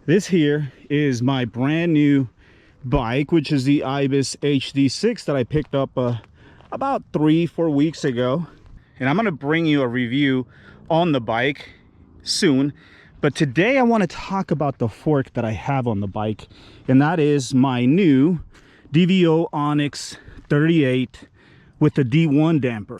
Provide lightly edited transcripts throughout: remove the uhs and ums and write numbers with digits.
This here is my brand new bike, which is the Ibis HD6 that I picked up about 3-4 weeks ago. And I'm going to bring you a review on the bike soon. But today I want to talk about the fork that I have on the bike. And that is my new DVO Onyx 38 with the D1 damper.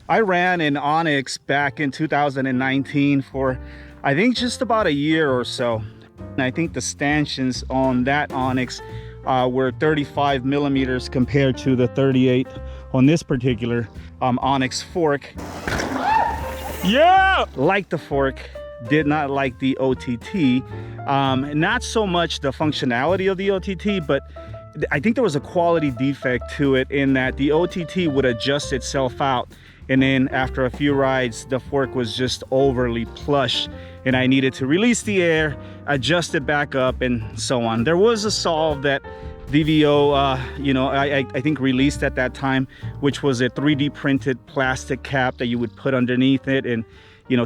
I ran an Onyx back in 2019 for, I think, just about a year or so. And I think the stanchions on that Onyx were 35 millimeters compared to the 38 on this particular Onyx fork. Yeah! Like the fork, did not like the OTT. Not so much the functionality of the OTT, but I think there was a quality defect to it in that the OTT would adjust itself out. And then after a few rides, the fork was just overly plush and I needed to release the air, adjust it back up, and so on. There was a solve that DVO, I think released at that time, which was a 3D printed plastic cap that you would put underneath it and,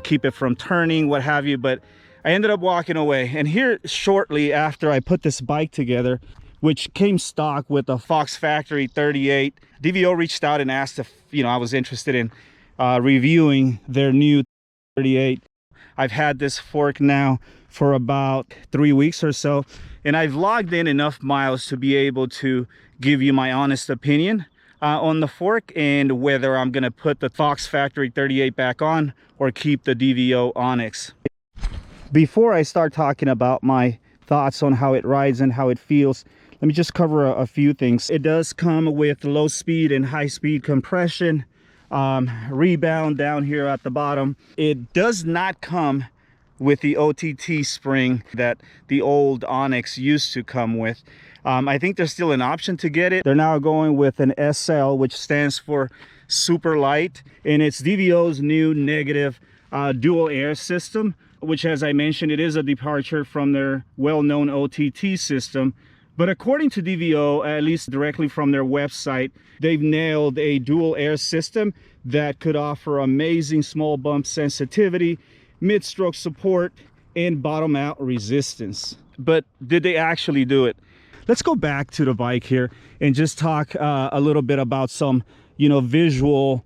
keep it from turning, what have you. But I ended up walking away. And here shortly after I put this bike together, which came stock with a Fox Factory 38, DVO reached out and asked if I was interested in reviewing their new 38. I've had this fork now for about 3 weeks or so, and I've logged in enough miles to be able to give you my honest opinion on the fork and whether I'm gonna put the Fox Factory 38 back on or keep the DVO Onyx. Before I start talking about my thoughts on how it rides and how it feels, let me just cover a few things. It does come with low speed and high speed compression, rebound down here at the bottom. It does not come with the OTT spring that the old Onyx used to come with. I think there's still an option to get it. They're now going with an SL, which stands for super light, and it's DVO's new negative dual air system, which, as I mentioned, it is a departure from their well-known OTT system. But according to DVO, at least directly from their website, they've nailed a dual air system that could offer amazing small bump sensitivity, mid-stroke support, and bottom out resistance. But did they actually do it? Let's go back to the bike here and just talk a little bit about some, visual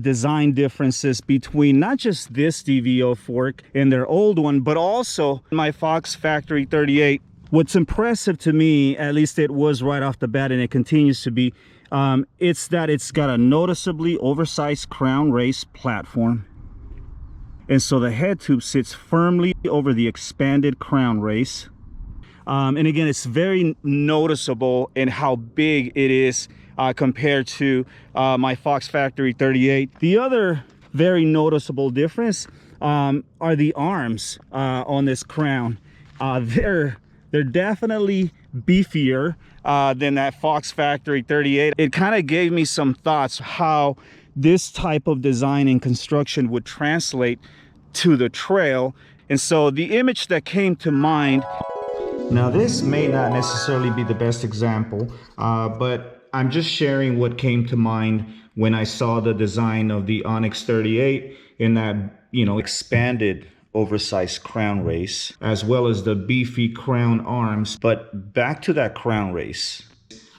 design differences between not just this DVO fork and their old one, but also my Fox Factory 38. What's impressive to me, at least it was right off the bat and it continues to be, it's that it's got a noticeably oversized crown race platform. And so the head tube sits firmly over the expanded crown race. And again, it's very noticeable in how big it is compared to my Fox Factory 38. The other very noticeable difference are the arms on this crown. They're definitely beefier than that Fox Factory 38. It kind of gave me some thoughts how this type of design and construction would translate to the trail. And so the image that came to mind, now this may not necessarily be the best example, but I'm just sharing what came to mind when I saw the design of the Onyx 38 in that, expanded oversized crown race, as well as the beefy crown arms. But back to that crown race,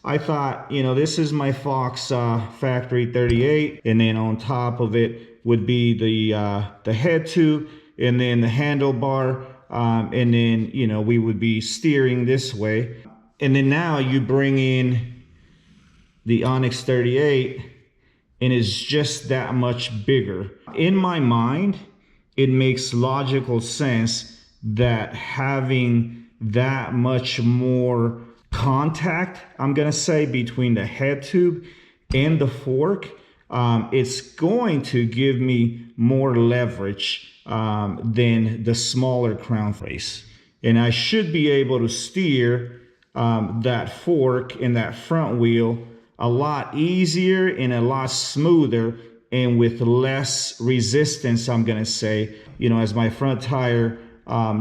I thought, this is my Fox Factory 38, and then on top of it would be the head tube, and then the handlebar, and then we would be steering this way. And then now you bring in the Onyx 38 and it's just that much bigger. In my mind, it makes logical sense that having that much more contact, I'm gonna say, between the head tube and the fork, it's going to give me more leverage than the smaller crown face. And I should be able to steer that fork and that front wheel a lot easier and a lot smoother and with less resistance, I'm gonna say, as my front tire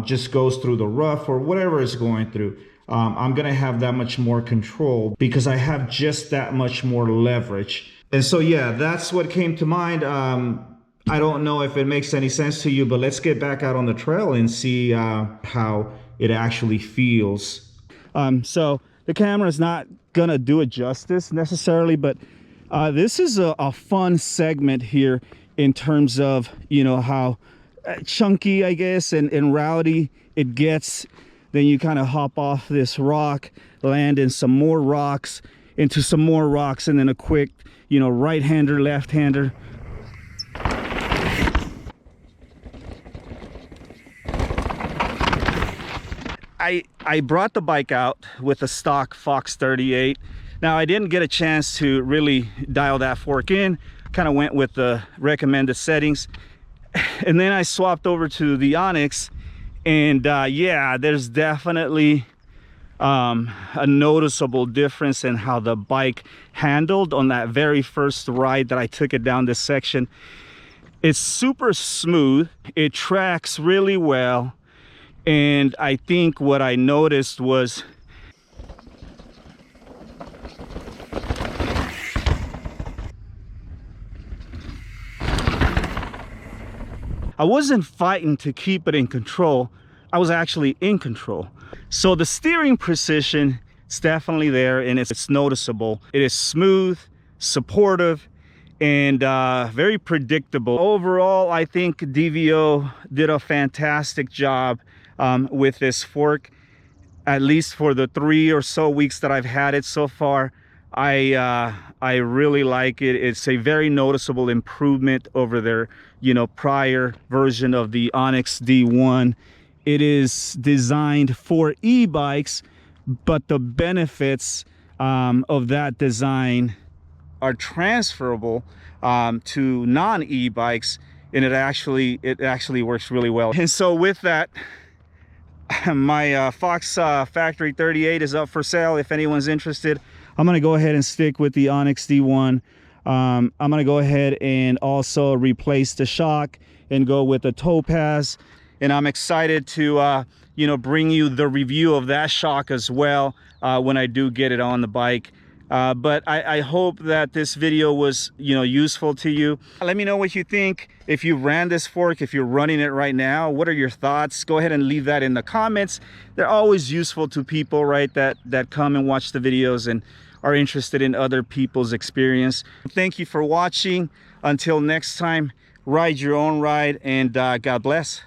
just goes through the rough or whatever it's going through, I'm gonna have that much more control because I have just that much more leverage. And so yeah, that's what came to mind. I don't know if it makes any sense to you, but let's get back out on the trail and see how it actually feels. So the camera is not gonna do it justice necessarily, but this is a fun segment here in terms of, you know, how chunky, I guess, and rowdy it gets. Then you kind of hop off this rock, land in some more rocks, into some more rocks, and then a quick, you know, right-hander, left-hander. I brought the bike out with a stock Fox 38. Now I didn't get a chance to really dial that fork in, kind of went with the recommended settings. And then I swapped over to the Onyx, and yeah, there's definitely a noticeable difference in how the bike handled on that very first ride that I took it down this section. It's super smooth, it tracks really well, and I think what I noticed was I wasn't fighting to keep it in control, I was actually in control. So the steering precision is definitely there, and it's noticeable. It is smooth, supportive, and very predictable. Overall, I think DVO did a fantastic job with this fork, at least for the 3 or so weeks that I've had it so far. I really like it. It's a very noticeable improvement over their, you know, prior version of the Onyx D1. It is designed for e-bikes, but the benefits of that design are transferable to non-e-bikes, and it actually works really well. And so with that, my Fox Factory 38 is up for sale. If anyone's interested, I'm gonna go ahead and stick with the Onyx D1. I'm gonna go ahead and also replace the shock and go with the Topaz. And I'm excited to you know, bring you the review of that shock as well when I do get it on the bike. But I hope that this video was, you know, useful to you. Let me know what you think. If you ran this fork, if you're running it right now, what are your thoughts? Go ahead and leave that in the comments. They're always useful to people, right, that come and watch the videos and are interested in other people's experience. Thank you for watching. Until next time, ride your own ride, and God bless.